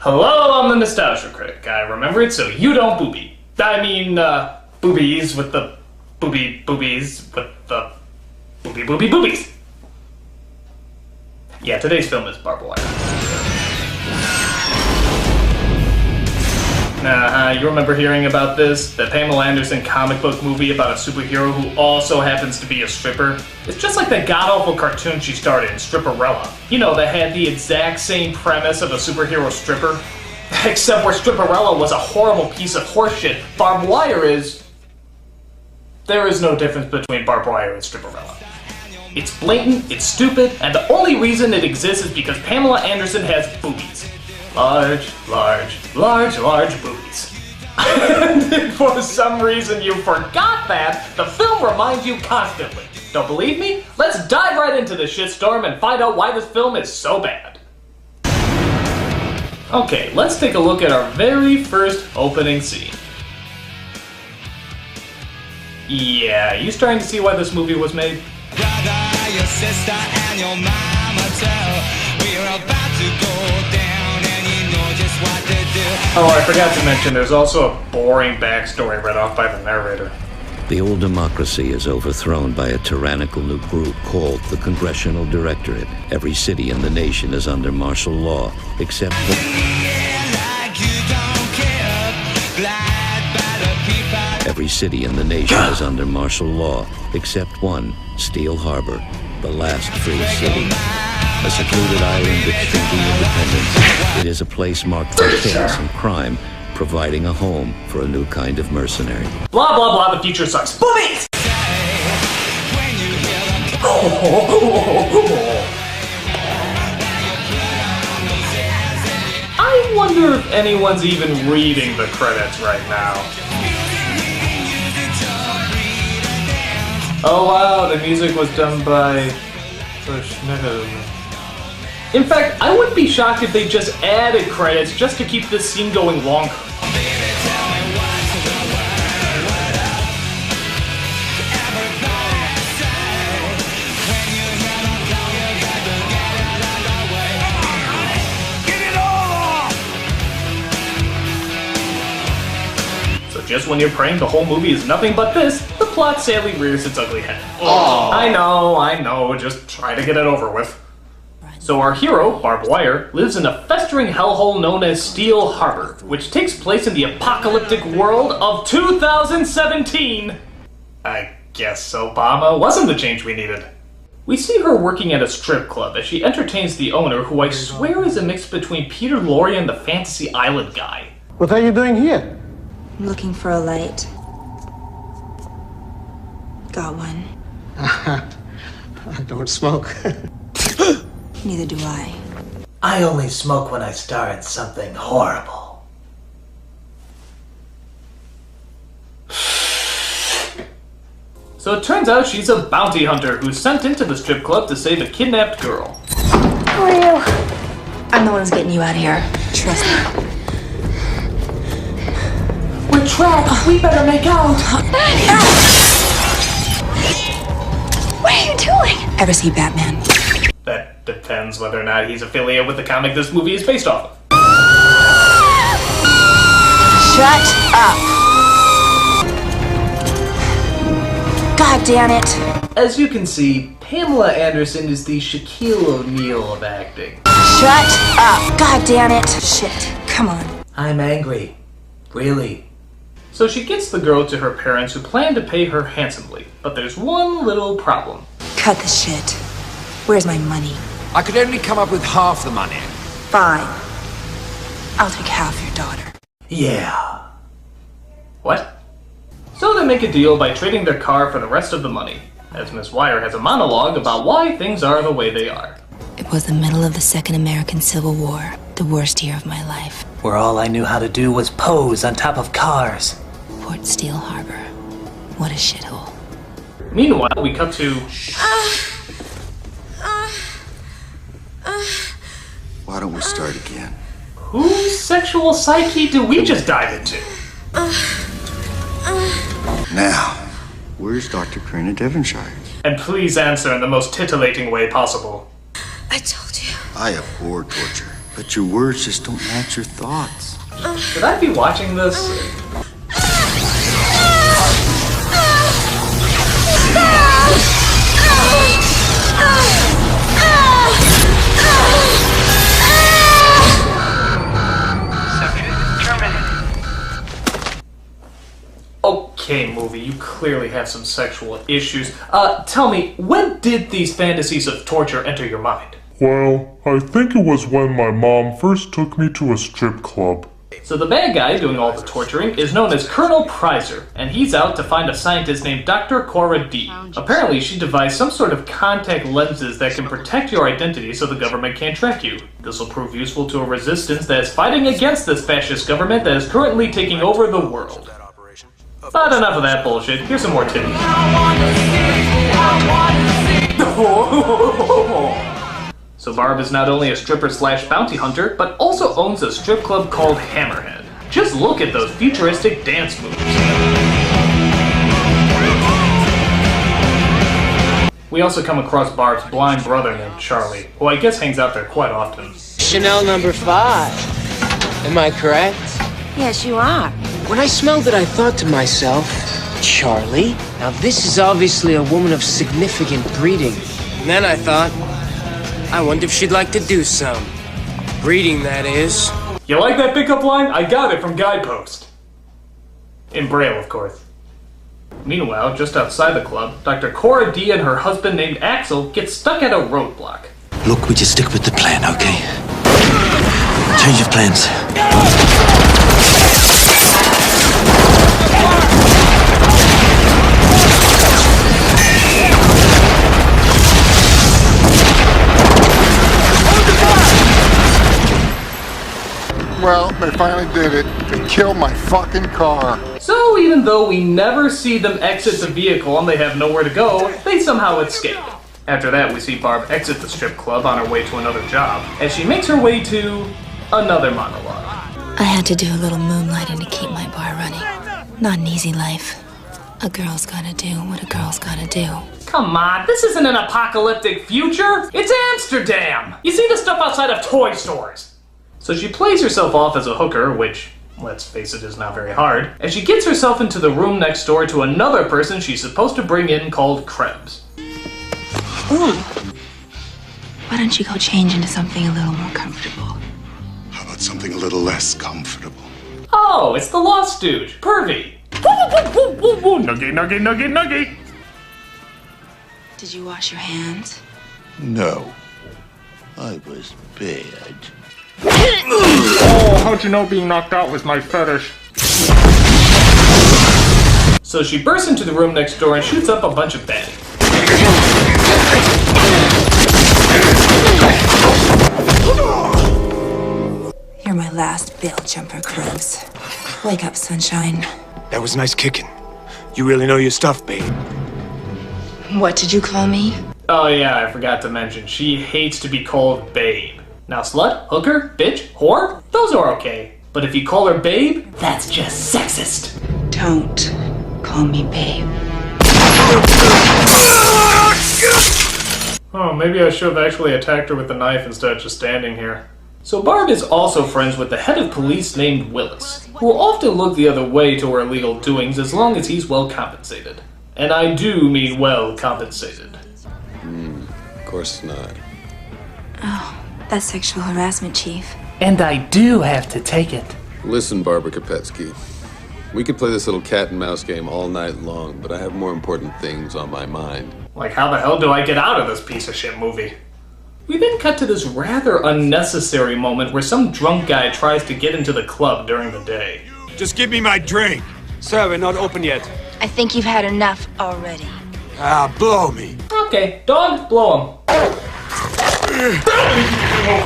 Hello, I'm the Nostalgia Critic. I remember it so you don't booby. I mean, boobies with the boobies with the boobies. Yeah, today's film is Barb. You remember hearing about this? The Pamela Anderson comic book movie about a superhero who also happens to be a stripper? It's just like that god-awful cartoon she starred in, Stripperella. You know, that had the exact same premise of a superhero stripper. Except where Stripperella was a horrible piece of horseshit, Barbed Wire is... There is no difference between Barbed Wire and Stripperella. It's blatant, it's stupid, and the only reason it exists is because Pamela Anderson has boobies. Large boobies. And for some reason you forgot that, the film reminds you constantly. Don't believe me? Let's dive right into the shitstorm and find out why this film is so bad. Okay, let's take a look at our very first opening scene. Yeah, you starting to see why this movie was made? Brother, your sister, and your mama tell we're about to go down, and you know just what to do. Oh, I forgot to mention, there's also a boring backstory read off by the narrator. The old democracy is overthrown by a tyrannical new group called the Congressional Directorate. Every city in the nation is under martial law, except Every city in the nation is under martial law, except one, Steel Harbor, the last free city. A secluded island extinct independence, it is a place marked by chaos and crime, providing a home for a new kind of mercenary. Blah blah blah, the future sucks. Boobies! I wonder if anyone's even reading the credits right now. Oh wow, the music was done by... In fact, I wouldn't be shocked if they just added credits just to keep this scene going longer. Just when you're praying the whole movie is nothing but this, the plot sadly rears its ugly head. Oh. I know, just try to get it over with. So our hero, Barbed Wire, lives in a festering hellhole known as Steel Harbor, which takes place in the apocalyptic world of 2017. I guess Obama wasn't the change we needed. We see her working at a strip club as she entertains the owner, who I swear is a mix between Peter Lorre and the Fantasy Island guy. What are you doing here? I'm looking for a light. Got one. I don't smoke. Neither do I. I only smoke when I star in something horrible. So it turns out she's a bounty hunter who's sent into the strip club to save a kidnapped girl. Who are you? I'm the one who's getting you out of here. Trust me. We're trapped. We better make out. What are you doing? Ever see Batman? That depends whether or not he's affiliated with the comic this movie is based off of. Shut up. God damn it. As you can see, Pamela Anderson is the Shaquille O'Neal of acting. Shut up. God damn it. Shit. Come on. I'm angry. Really. So she gets the girl to her parents, who plan to pay her handsomely. But there's one little problem. Cut the shit. Where's my money? I could only come up with half the money. Fine. I'll take half your daughter. Yeah. What? So they make a deal by trading their car for the rest of the money, as Miss Wire has a monologue about why things are the way they are. It was the middle of the Second American Civil War, the worst year of my life. Where all I knew how to do was pose on top of cars. Port Steel Harbor. What a shithole. Meanwhile, we cut to... Why don't we start again? Whose sexual psyche do we just dive into? Now, where's Dr. Karina Devonshire? And please answer in the most titillating way possible. I told you. I abhor torture. But your words just don't match your thoughts. Should I be watching this? Okay, movie, you clearly have some sexual issues. Tell me, when did these fantasies of torture enter your mind? Well, I think it was when my mom first took me to a strip club. So the bad guy doing all the torturing is known as Colonel Prizer, and he's out to find a scientist named Dr. Cora D. Apparently, she devised some sort of contact lenses that can protect your identity so the government can't track you. This will prove useful to a resistance that is fighting against this fascist government that is currently taking over the world. But enough of that bullshit. Here's some more titties. So Barb is not only a stripper slash bounty hunter, but also owns a strip club called Hammerhead. Just look at those futuristic dance moves. We also come across Barb's blind brother named Charlie, who I guess hangs out there quite often. Chanel number 5. Am I correct? Yes, you are. When I smelled it, I thought to myself, Charlie? Now this is obviously a woman of significant breeding. And then I thought, I wonder if she'd like to do some. Breeding, that is. You like that pickup line? I got it from Guidepost. In Braille, of course. Meanwhile, just outside the club, Dr. Cora D and her husband named Axel get stuck at a roadblock. Look, we just stick with the plan, okay? Change of plans. Well, they finally did it. They killed my fucking car. So even though we never see them exit the vehicle and they have nowhere to go, they somehow escape. After that, we see Barb exit the strip club on her way to another job, as she makes her way to another monologue. I had to do a little moonlighting to keep my bar running. Not an easy life. A girl's gotta do what a girl's gotta do. Come on, this isn't an apocalyptic future. It's Amsterdam. You see the stuff outside of toy stores. So she plays herself off as a hooker, which, let's face it, is not very hard, as she gets herself into the room next door to another person she's supposed to bring in called Krebs. Ooh. Why don't you go change into something a little more comfortable? How about something a little less comfortable? Oh, it's the Lost Stooge, Pervy. Nuggy, nuggy, nuggy, nuggy. Did you wash your hands? No. I was bad. Oh, how'd you know being knocked out was my fetish? So she bursts into the room next door and shoots up a bunch of baddies. You're my last bail jumper, Krebs. Wake up, sunshine. That was nice kicking. You really know your stuff, babe. What did you call me? Oh yeah, I forgot to mention, she hates to be called babe. Now slut, hooker, bitch, whore, those are okay. But if you call her babe, that's just sexist. Don't call me babe. Oh, maybe I should have actually attacked her with the knife instead of just standing here. So Barb is also friends with the head of police named Willis, who will often look the other way to her illegal doings as long as he's well compensated. And I do mean well compensated. Of course not. Oh, that's sexual harassment, Chief. And I do have to take it. Listen, Barbara Kopetsky. We could play this little cat and mouse game all night long, but I have more important things on my mind. Like, how the hell do I get out of this piece of shit movie? We then cut to this rather unnecessary moment where some drunk guy tries to get into the club during the day. Just give me my drink. Sir, we're not open yet. I think you've had enough already. Ah, blow me. Okay, dog, blow him.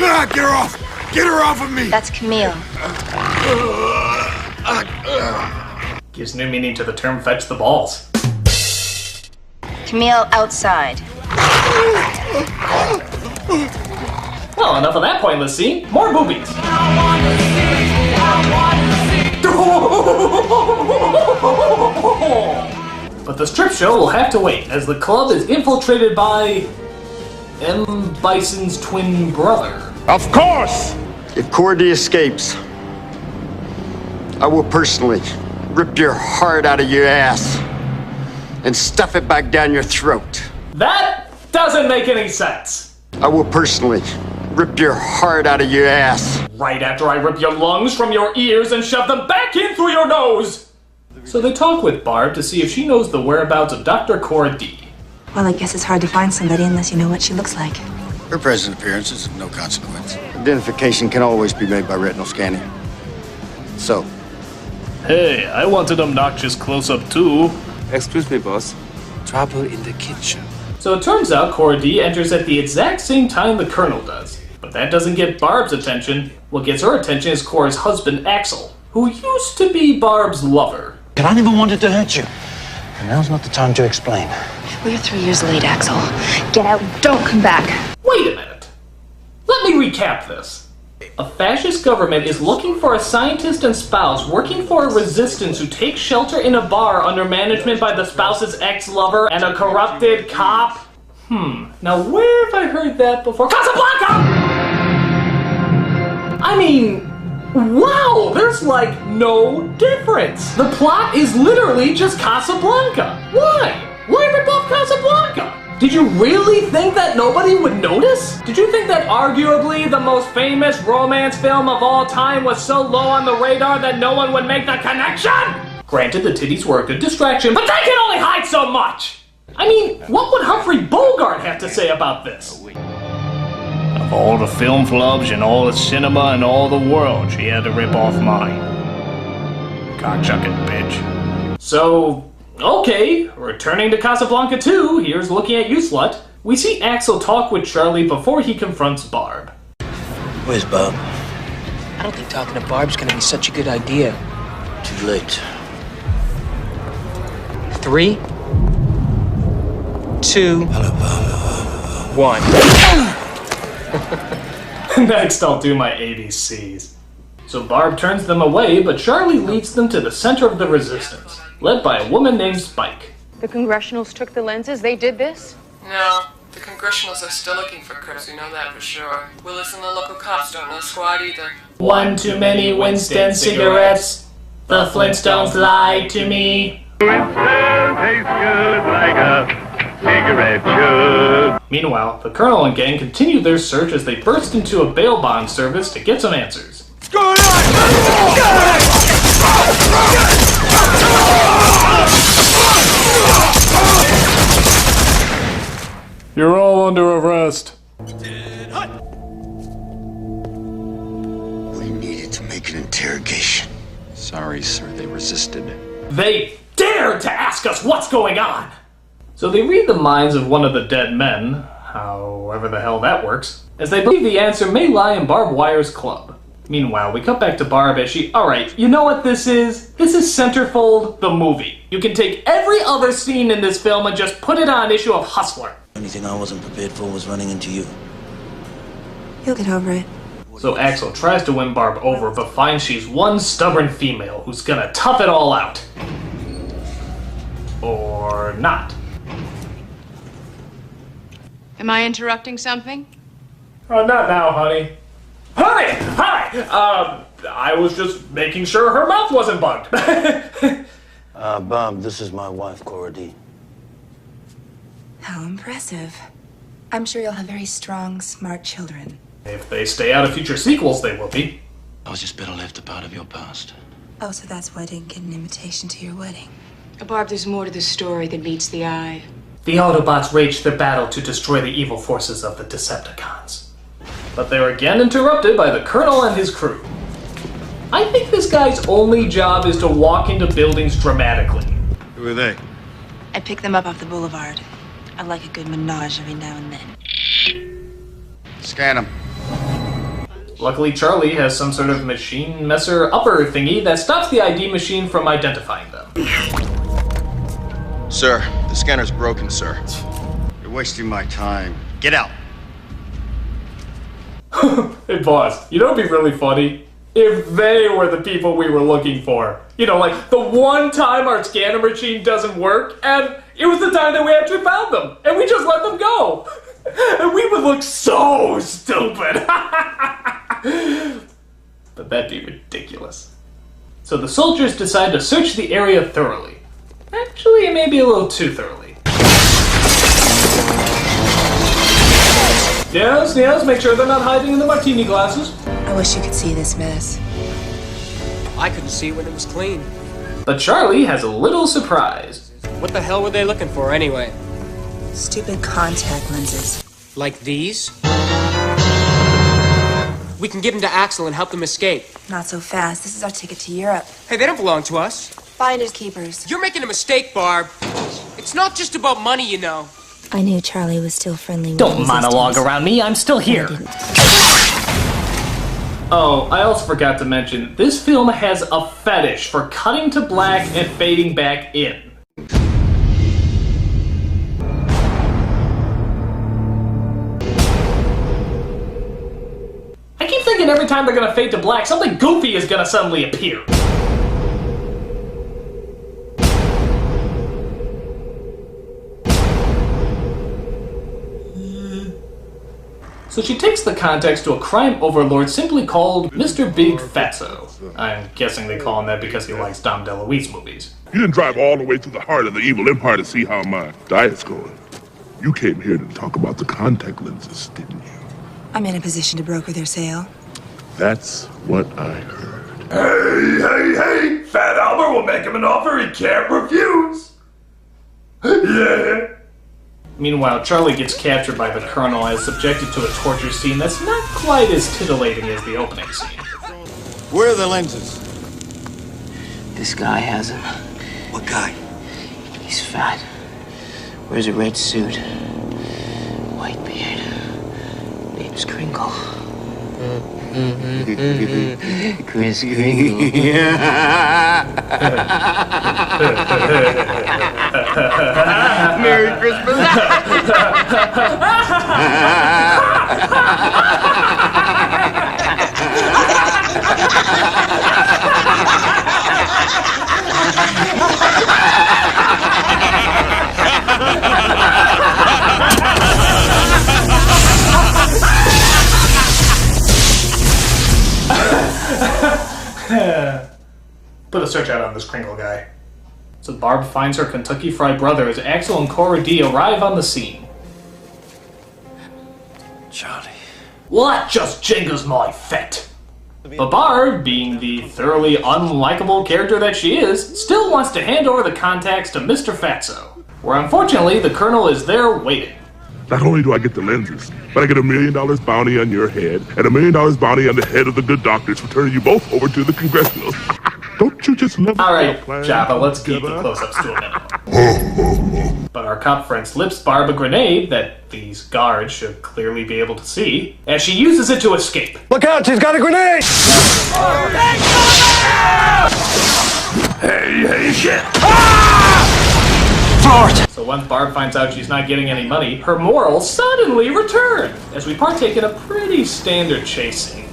Ah, get her off! Get her off of me! That's Camille. Gives new meaning to the term fetch the balls. Camille outside. Well, enough of that pointless scene. More boobies. But the strip show will have to wait, as the club is infiltrated by M. Bison's twin brother. Of course! If Cordy escapes, I will personally rip your heart out of your ass and stuff it back down your throat. That doesn't make any sense. I will personally rip your heart out of your ass. Right after I rip your lungs from your ears and shove them back in through your nose. So they talk with Barb to see if she knows the whereabouts of Dr. Cora D. Well, I guess it's hard to find somebody unless you know what she looks like. Her present appearance is of no consequence. Identification can always be made by retinal scanning. So. Hey, I wanted obnoxious close-up too. Excuse me, boss. Trouble in the kitchen. So it turns out Cora D enters at the exact same time the Colonel does. But that doesn't get Barb's attention. What gets her attention is Cora's husband, Axel, who used to be Barb's lover. But I never wanted to hurt you. And now's not the time to explain. We're 3 years late, Axel. Get out, don't come back. Wait a minute. Let me recap this. A fascist government is looking for a scientist and spouse working for a resistance who takes shelter in a bar under management by the spouse's ex-lover and a corrupted cop? Now where have I heard that before? Casablanca! I mean, wow, there's like no difference. The plot is literally just Casablanca. Why? Why rip off Casablanca? Did you really think that nobody would notice? Did you think that arguably the most famous romance film of all time was so low on the radar that no one would make the connection? Granted, the titties were a good distraction, but they can only hide so much! I mean, what would Humphrey Bogart have to say about this? Of all the film flubs and all the cinema and all the world, she had to rip off mine. Cocksucking bitch. So, okay, returning to Casablanca 2, here's Looking at You, Slut. We see Axel talk with Charlie before he confronts Barb. Where's Barb? I don't think talking to Barb's gonna be such a good idea. Too late. 3, 2, 1. Next, I'll do my ABCs. So Barb turns them away, but Charlie leads them to the center of the resistance, led by a woman named Spike. The Congressionals took the lenses? They did this? No. The Congressionals are still looking for crooks, we know that for sure. Willis and the local cops don't know squat either. One too many Winston cigarettes. The Flintstones lied to me. Winston tastes good like a cigarette should. Meanwhile, the Colonel and gang continue their search as they burst into a bail bond service to get some answers. What's going on? You're all under arrest. We needed to make an interrogation. Sorry, sir, they resisted. They dared to ask us what's going on! So they read the minds of one of the dead men, however the hell that works, as they believe the answer may lie in Barb Wire's club. Meanwhile, we cut back to Barb as she, alright, you know what this is? This is Centerfold, the movie. You can take every other scene in this film and just put it on an issue of Hustler. Anything I wasn't prepared for was running into you. You'll get over it. So Axel tries to win Barb over, but finds she's one stubborn female who's gonna tough it all out. Or not. Am I interrupting something? Oh, not now, honey. Honey! Hi! I was just making sure her mouth wasn't bugged. Bob, this is my wife, Cora D. How impressive. I'm sure you'll have very strong, smart children. If they stay out of future sequels, they will be. I was just better left a part of your past. Oh, so that's why I didn't get an invitation to your wedding. Barb, there's more to this story than meets the eye. The Autobots waged their battle to destroy the evil forces of the Decepticons. But they're again interrupted by the Colonel and his crew. I think this guy's only job is to walk into buildings dramatically. Who are they? I pick them up off the boulevard. I like a good menage every now and then. Scan them. Luckily, Charlie has some sort of machine messer upper thingy that stops the ID machine from identifying them. Sir, the scanner's broken, sir. You're wasting my time. Get out. Hey, boss, you know what'd be really funny? If they were the people we were looking for. You know, like the one time our scanner machine doesn't work, and it was the time that we actually found them, and we just let them go. And we would look so stupid. But that'd be ridiculous. So the soldiers decide to search the area thoroughly. Actually, maybe a little too thoroughly. Yes, make sure they're not hiding in the martini glasses. I wish you could see this mess. I couldn't see when it was clean. But Charlie has a little surprise. What the hell were they looking for anyway? Stupid contact lenses. Like these? We can give them to Axel and help them escape. Not so fast. This is our ticket to Europe. Hey, they don't belong to us. Finders keepers. You're making a mistake, Barb. It's not just about money, you know. I knew Charlie was still friendly with Don't monologue around me, I'm still here. Oh, I also forgot to mention, this film has a fetish for cutting to black and fading back in. I keep thinking every time they're gonna fade to black, something goofy is gonna suddenly appear. So she takes the context to a crime overlord simply called Mr. Big Fatso. I'm guessing they call him that because he likes Dom DeLuise movies. You didn't drive all the way to the heart of the evil empire to see how my diet's going. You came here to talk about the contact lenses, didn't you? I'm in a position to broker their sale. That's what I heard. Hey! Fat Albert will make him an offer he can't refuse. Yeah. Meanwhile, Charlie gets captured by the Colonel and is subjected to a torture scene that's not quite as titillating as the opening scene. Where are the lenses? This guy has them. What guy? He's fat. Wears a red suit. White beard. Name's Kringle. Chris Kringle. Merry Christmas. Put a search out on this Kringle guy. So Barb finds her Kentucky Fried Brother as Axel and Cora D arrive on the scene. Charlie. What just jingles my fet? But Barb, being the thoroughly unlikable character that she is, still wants to hand over the contacts to Mr. Fatso, where unfortunately the Colonel is there waiting. Not only do I get the lenses, but I get $1 million bounty on your head and $1 million bounty on the head of the good doctors for turning you both over to the congressionals. Don't you just love Alright, Java, let's keep the close-ups to a minimum. But our cop friend slips Barb a grenade that these guards should clearly be able to see, as she uses it to escape. Look out, she's got a grenade! Hey, shit! So once Barb finds out she's not getting any money, her morals suddenly return, as we partake in a pretty standard chase scene.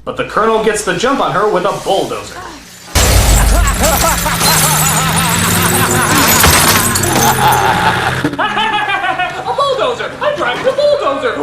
But the Colonel gets the jump on her with a bulldozer. A bulldozer! I'm driving a bulldozer!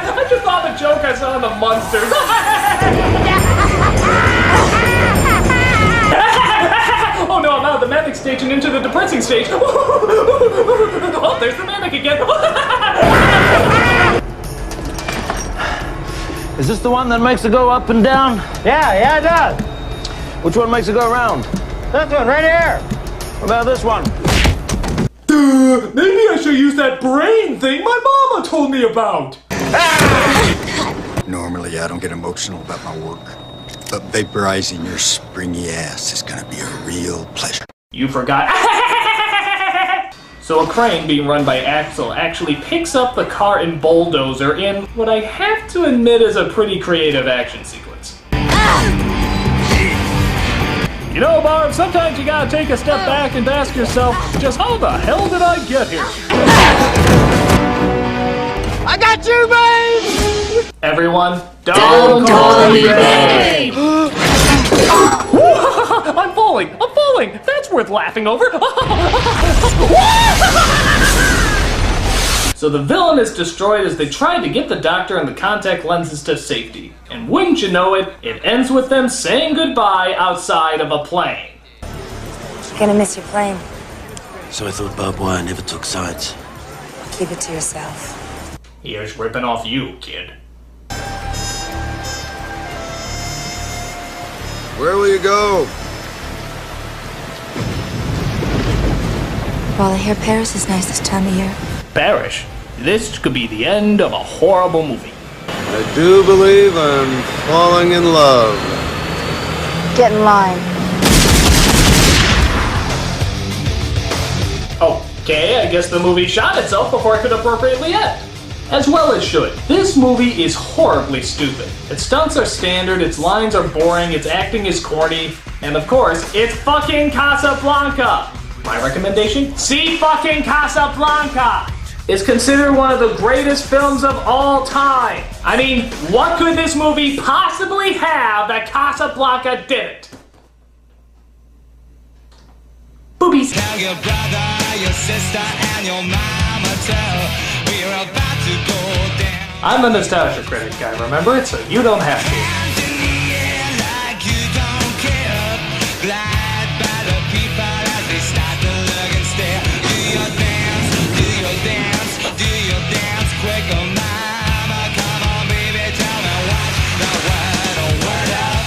I just thought the joke I saw in the Munsters. Oh no, I'm out of the manic stage and into the depressing stage. Oh, there's the manic again. Is this the one that makes it go up and down? Yeah, it does. Which one makes it go around? This one, right here. What about this one? Maybe I should use that brain thing my mama told me about. Normally, I don't get emotional about my work, but vaporizing your springy ass is gonna be a real pleasure. You forgot. So a crane being run by Axel actually picks up the car and bulldozer in what I have to admit is a pretty creative action sequence. You know, Barb, sometimes you gotta take a step back and ask yourself, just how the hell did I get here? I got you, babe! Everyone, don't call me babe! I'm full! falling! I'm falling! That's worth laughing over! So the villain is destroyed as they try to get the doctor and the contact lenses to safety. And wouldn't you know it, it ends with them saying goodbye outside of a plane. You're gonna miss your plane. So I thought barbed wire never took sides. Keep it to yourself. Here's ripping off you, kid. Where will you go? Well, I hear Paris is nice this time of year. Parrish, this could be the end of a horrible movie. I do believe I'm falling in love. Get in line. Okay, I guess the movie shot itself before it could appropriately end. As well it should. This movie is horribly stupid. Its stunts are standard, its lines are boring, its acting is corny, and of course, it's fucking Casablanca! My recommendation? See fucking Casablanca! It's considered one of the greatest films of all time. I mean, what could this movie possibly have that Casablanca didn't? Boobies. Tell your brother, your sister, and your mama tell we're about to go down. I'm the Nostalgia Critic guy, remember it? So you don't have to.